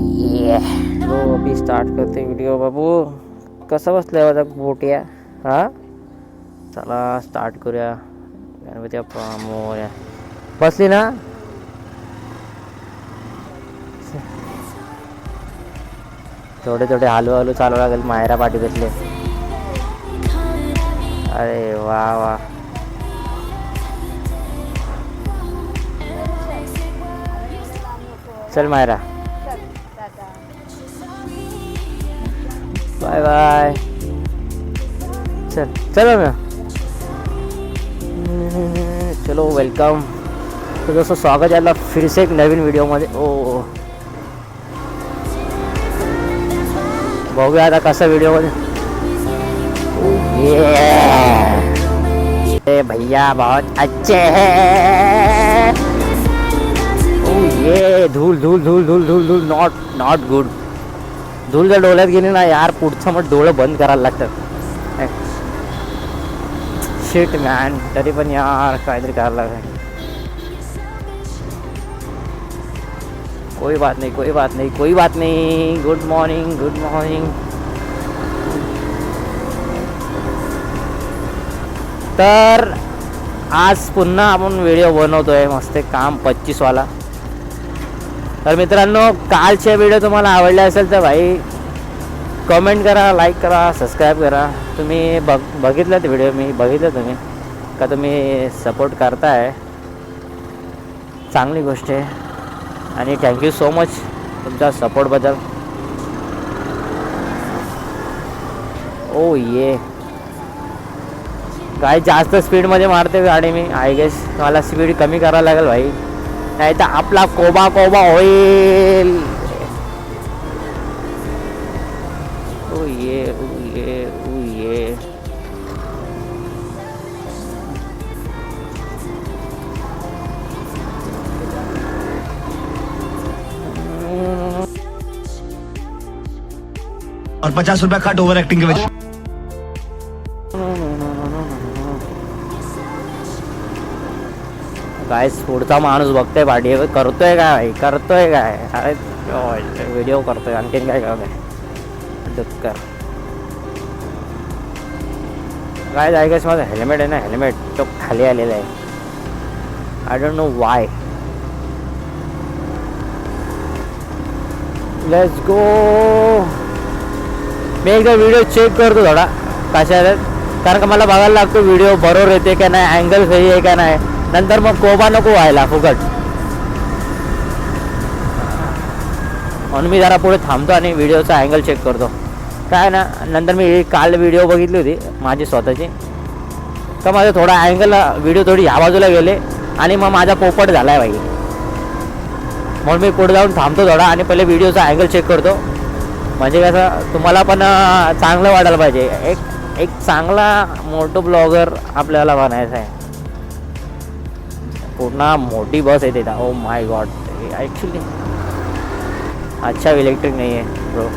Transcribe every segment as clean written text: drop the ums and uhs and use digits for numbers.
ये तो अभी स्टार्ट करते व्हिडिओ. बाबू कसं बसलं माझा बोट्या? हा चला स्टार्ट करूया. गणपती बाप्पा मोरया. बसली ना? थोडे थोडे हळूहळू चालू लागेल. मायरा पाठी बसले. अरे वा वा. चल मायरा, बाय बाय. चल चलो ना. चलो वेलकम. तो दोस्तों स्वागत है आपका फिर से एक नवीन व्हिडिओमध्ये. ओ बघूया आता कसं व्हिडिओमध्ये. ये भैया बहुत अच्छे हैं. ये धूल धूल धूल धूल धूल धूल नॉट गुड. धूल जर डोळ्यात गेली ना यार, पुढचं मग डोळं बंद करायला लागतात. Shit man. तरी पण यार काहीतरी करायला लागतं. कोई बात नहीं कोई बात नहीं कोई बात नहीं. Good morning good morning. तर आज पुन्हा आपण व्हिडिओ बनवतोय मस्त काम 25 वाला. तर मित्रांनो, कालचे व्हिडिओ तुम्हाला आवडले असेल तर भाई कमेंट करा, लाईक करा, सबस्क्राईब करा. तुम्ही बघितलं ते व्हिडिओ, मी बघितलं तुम्ही का तुम्ही सपोर्ट करताय, चांगली गोष्ट आहे. आणि थँक्यू सो मच तुमच्या सपोर्टबद्दल. ओ ये काय जास्त स्पीडमध्ये मारते गाडी मी. आय गेस मला स्पीड कमी करायला लागेल भाई, नाही तर आपला कोबा कोबा होईल. ओ ये ओ ये ओ ये. और 50 रुपया कट ओवर एक्टिंग के वजह. काय पुढचा माणूस बघतोय पाठी, करतोय काय करतोय काय. अरे व्हिडिओ करतोय, आणखीन काय करतोय डुक्कर. काय जायचं माझं हेल्मेट आहे ना, हेल्मेट तो खाली आलेला आहे. I don't know why. Let's go. मी एकदा व्हिडिओ चेक करतो थोडा कशा आहेत, कारण का मला बघायला लागतो व्हिडिओ बरोबर येते का नाही, अँगल सही आहे का नाही. नंतर मग कोबा नको व्हायला फुकट. म्हणून मी जरा पुढे थांबतो आणि व्हिडिओचा अँगल चेक करतो. काय ना, नंतर मी काल व्हिडिओ बघितली होती माझी स्वतःची, तर माझं थोडा अँगल व्हिडिओ थोडी ह्या बाजूला गेले आणि मग माझा पोपट झाला आहे भाई. म्हणून मी पुढे जाऊन थांबतो थोडा आणि पहिले व्हिडिओचा अँगल चेक करतो. म्हणजे कसं तुम्हाला पण चांगलं वाटायला पाहिजे. एक चांगला मोठं ब्लॉगर आपल्याला बनायचं आहे. पूर्ण मोठी बस येते. Oh my God. ॲक्च्युली अच्छा इलेक्ट्रिक नाही आहे ब्रो.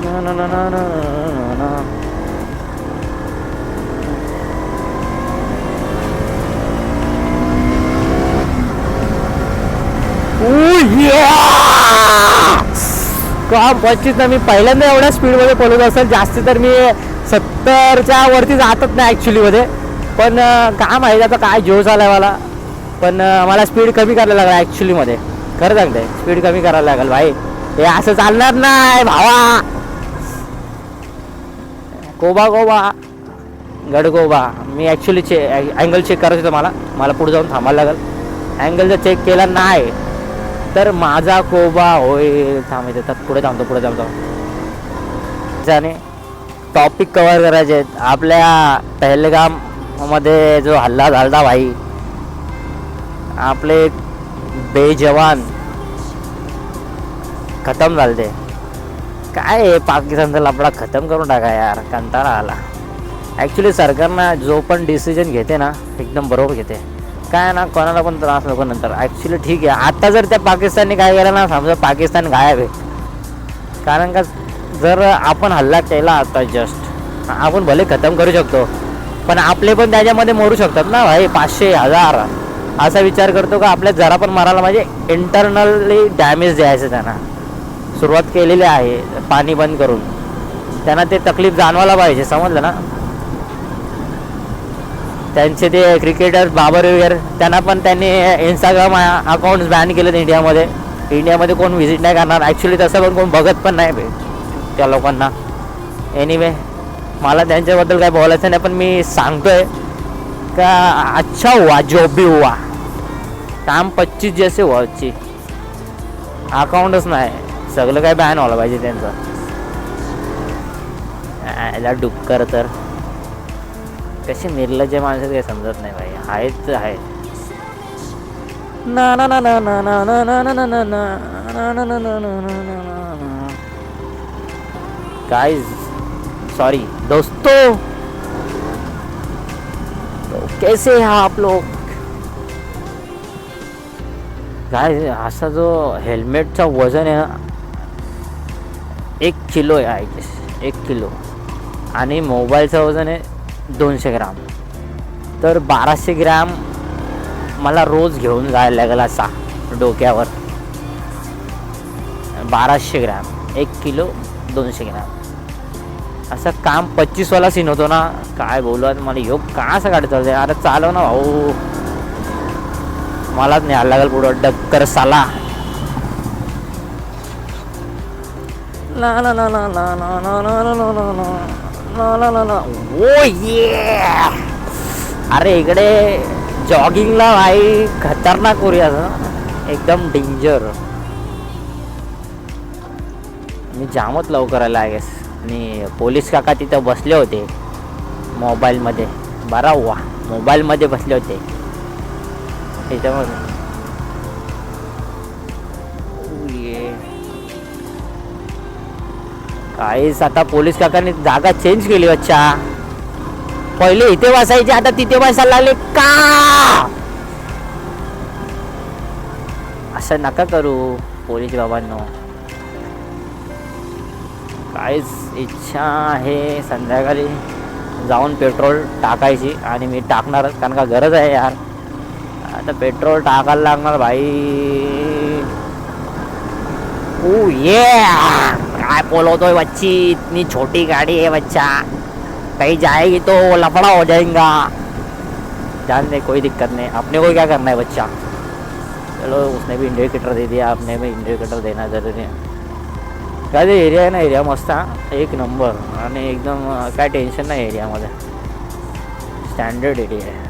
ना ना ना ना ना. का 25 ना. मी पहिल्यांदा एवढ्या स्पीडमध्ये पळत असेल. जास्ती तर मी 70च्या वरती जातच नाही ॲक्च्युलीमध्ये. पण काय माहिती आता काय जोश आला आहे मला. पण मला स्पीड कमी करायला लागला ॲक्च्युलीमध्ये. खरं सांगते स्पीड कमी करायला लागेल भाई. हे असं चालणार नाही भावा. कोबा कोबा गडकोबा. मी ॲक्च्युली अँगल चेक करायचं होतं मला पुढे जाऊन थांबायला लागेल. अँगल जर चेक केला नाही तर माझा कोबा होईल. थांबायचं तर पुढे थांबतो. त्याने टॉपिक कव्हर करायचे आहेत. आपल्या पहलगाममध्ये जो हल्ला झाला भाई, आपले बेजवान खतम झाले. काय पाकिस्तानचा लफडा खतम करून टाका यार, कंटाळा आला. ॲक्च्युली सरकारनं जो पण डिसिजन घेते ना एकदम बरोबर घेते. काय ना कोणाला पण त्रास नको नंतर. ॲक्च्युली ठीक आहे. आता जर त्या पाकिस्तानने काय केलं ना, समजा पाकिस्तान गायब आहे. कारण का जर आपण हल्ला केला आता जस्ट, आपण भले खतम करू शकतो पण आपले पण त्याच्यामध्ये मरू शकतात ना भाई. 500 1000 असा विचार करतो का आपल्या जरा पण मारायला म्हणजे इंटरनली डॅमेज द्यायचं त्यांना. सुरुवात केलेली आहे पाणी बंद करून, त्यांना ते तकलीफ जाणवायला पाहिजे, समजलं ना. त्यांचे ते क्रिकेटर बाबर वगैरे त्यांना पण त्यांनी इंस्टाग्राम अकाउंट्स बॅन केलेत इंडियामध्ये. इंडियामध्ये कोण व्हिजिट नाही करणार ॲक्च्युली, तसं पण कोण बघत पण नाही त्या लोकांना. एनिवे मला त्यांच्याबद्दल काय बोलायचं नाही, पण मी सांगतोय का अच्छा हुआ जो भी हुआ, काम 25 जैसे हुआ. अकाउंटच नाही, सगळं काय बॅन व्हायला पाहिजे त्यांचं. याला डुक्कर तर कसे निर्लज्ज माणसं काही समजत नाही भाई. आहेत आहेत ना ना ना ना ना ना ना ना ना ना ना ना ना ना ना. गाइस सॉरी दोस्तों, तो कैसे हैं आप लोग. गाइस असा जो हेल्मेटचा वजन आहे ना 1 किलो आहे आय गेस, 1 किलो. आणि मोबाईलचं वजन आहे 200 ग्राम. तर 1200 ग्राम मला रोज घेऊन जायला लागेल असा डोक्यावर. 1200 ग्राम 1 किलो 200 ग्राम असं काम 25वाला सीन होतो ना. काय बोलू आता मला योग का असं काढतो. अरे चालव ना भाऊ, मलाच न्यायला लागेल पुढं डक्कर साला. ला ला ला ला ला ला ला ला ला ला ला ला ला. ओ ये अरे इकडे जॉगिंगला भाई खतरनाक करूया एकदम डेंजर. मी जामच लवकर आला आय गेस. आणि पोलीस काका तिथं बसले होते मोबाईलमध्ये. बरा हुआ मोबाईलमध्ये बसले होते त्याच्यामध्ये. काहीच आता पोलीस काकांनी जागा चेंज केली. अच्छा पहिले इथे बसायचे, आता तिथे बसायला लागले का. असं नका करू पोलीस बाबांनो. काहीच इच्छा आहे संध्याकाळी जाऊन पेट्रोल टाकायची, आणि मी टाकणारच कारण का गरज आहे यार. आता पेट्रोल टाकायला लागणार भाई. ओ ये काय बोलवतोय बच्ची, इतनी छोटी गाड़ी है बच्चा, कहीं जाएगी तो लफड़ा हो जाएगा. जान दे कोई दिक्कत नहीं, अपने को क्या करना है बच्चा. चलो उसने भी इंडिकेटर दे दिया, आपने भी इंडिकेटर देना जरूरी है. काय ते एरिया आहे ना, एरिया मस्त एक नंबर. आणि एकदम काय टेन्शन नाही एरियामध्ये, स्टँडर्ड एरिया आहे.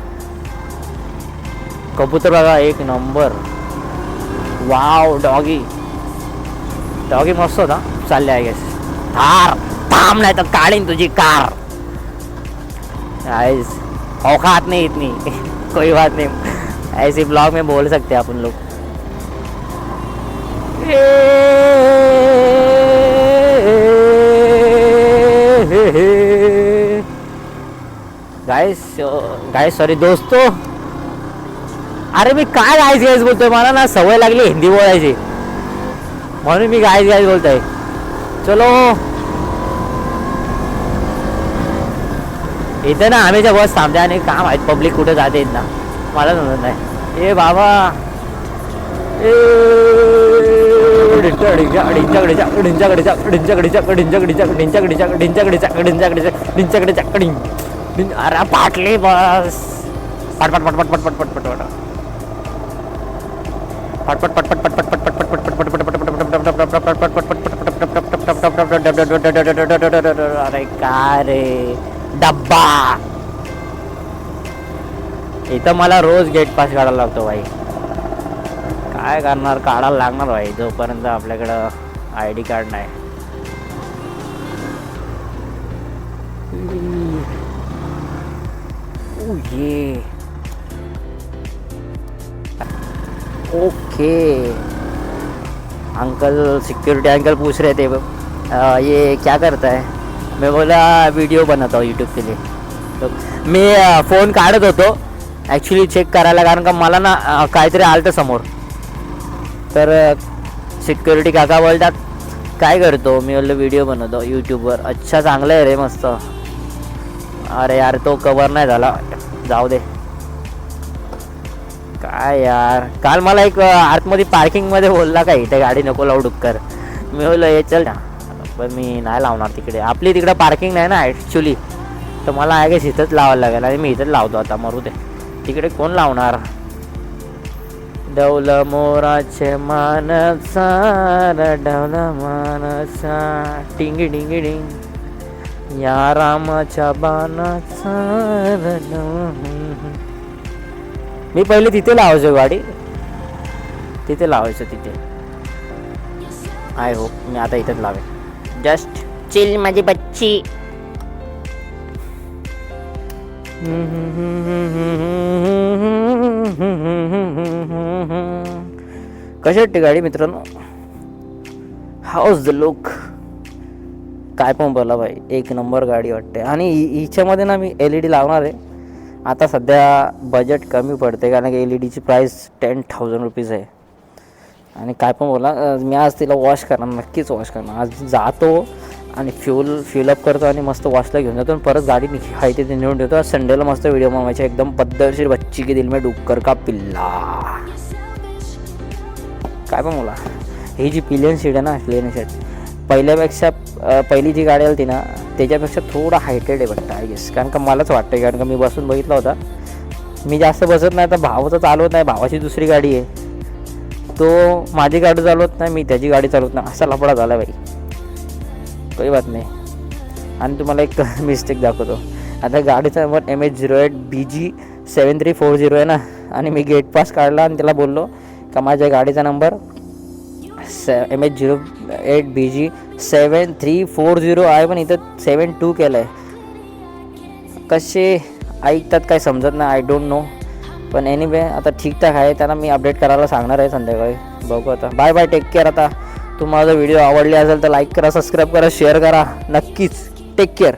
कबूतर बघा एक नंबर. वाव डॉगी डॉगी मस्त होता. चालले आय गेस. थार थांब नाही तर काढीन तुझी कार. औकात नहीं इतनी कोई बात नहीं, ऐसे ब्लॉग में बोल सकते हैं अपन लोग. गाइस सॉरी दोस्तों. अरे मी काय गाइस गाइस बोलतोय, मला ना सवय लागली हिंदी बोलायची म्हणून मी गाइस गाइस बोलतोय. चलो इथे ना आम्हीच्या बस थांबते आणि काम आहेत पब्लिक कुठे जाते ना मला समजत नाही. ए बाबा अरे पाटली बस पटपट पटपट पटपट पटपट पटपट पटपट पटपट. अरे काय रे डब्बा. इथं मला रोज गेट पास काढायला लागतो भाई. काय करणार, काढायला लागणार भाई जोपर्यंत आपल्याकडं ID कार्ड नाही. ये ओके अंकल सिक्योरिटी अंकल पूछ रहे थे ये क्या करता है. मैं बोला वीडियो बनाता हूँ यूट्यूब के लिए. तो मैं फ़ोन काढत होतो ॲक्च्युली चेक करायला, कारण का मला ना काहीतरी आलं तर समोर. तर सिक्युरिटी काका बोलतात काय करतो. मी बोललो व्हिडिओ बनवतो यूट्यूबवर. अच्छा चांगलं आहे रे मस्त. अरे यार तो कवर नाही झाला, जाऊ दे. काय यार, काल मला एक आतमध्ये पार्किंगमध्ये बोलला का इथे गाडी नको लावू डुक्कर. मी बोललो हे चल ना, पण मी नाही लावणार तिकडे. आपली तिकडे पार्किंग नाही ना ॲक्च्युली, तर मला आहे की इथंच लावायला लागेल आणि मी इथंच लावतो आता. मरू दे, तिकडे कोण लावणार. डवलं मोराचे मानसा डवलं मानसा टिंगी डिंगी डिंग या रामाच्या बाणाचा. मी पहिले तिथे लावायचो गाडी, तिथे लावायचं तिथे. आय होप मी आता इथेच लावेल. जस्ट चिल माझी बच्ची. कशी वाटते गाडी मित्रांनो? House the look. काय पण बोला भाई, एक नंबर गाडी वाटते. आणि हिच्यामध्ये ना मी LED लावणार आहे. आता सध्या बजेट कमी पडते कारण की LED ची प्राईस 10,000 रुपीज आहे. आणि काय पण बोला, मी आज तिला वॉश करणार, नक्कीच वॉश करणार. आज जातो आणि फ्युलअप करतो आणि मस्त वॉशला घेऊन जातो आणि परत गाडी आहे तिथे नेऊन ठेवतो. आज संडेला मस्त व्हिडिओ बनवायचे, एकदम पद्धतशीर. बच्ची की दिल में डुक्कर का पिल्ला. काय पण बोला, ही जी पिलियन सीट आहे ना, प्लेन सीट पहिल्यापेक्षा पहिली जी गाडी आली ना त्याच्यापेक्षा थोडा हायटेड आहे वाटतं आय गेस. कारण का मलाच वाटतं, कारण का मी बसून बघितला होता. मी जास्त बसत नाही, तर भावाचं चालवत नाही, भावाची दुसरी गाडी आहे, तो माझी गाडी चालवत नाही, मी त्याची गाडी चालवत नाही, असा लफडा झाला बाई. काही बात नाही. आणि तुम्हाला एक मिस्टेक दाखवतो. आता गाडीचा नंबर MH08 BG 7340 आहे ना, आणि मी गेट पास काढला आणि त्याला बोललो का माझ्या गाडीचा नंबर MH08 BG 7340 आहे, पण इथं 72 केलं आहे. कसे ऐकतात काय समजत नाही, आय डोंट नो. पण एनिवे आता ठीकठाक आहे. त्यांना मी अपडेट करायला सांगणार आहे संध्याकाळी. बघू आता. Bye bye, take care. आता तुम्हाला व्हिडिओ आवडले असेल तर लाईक करा, सबस्क्राईब करा, शेअर करा नक्कीच. Take care.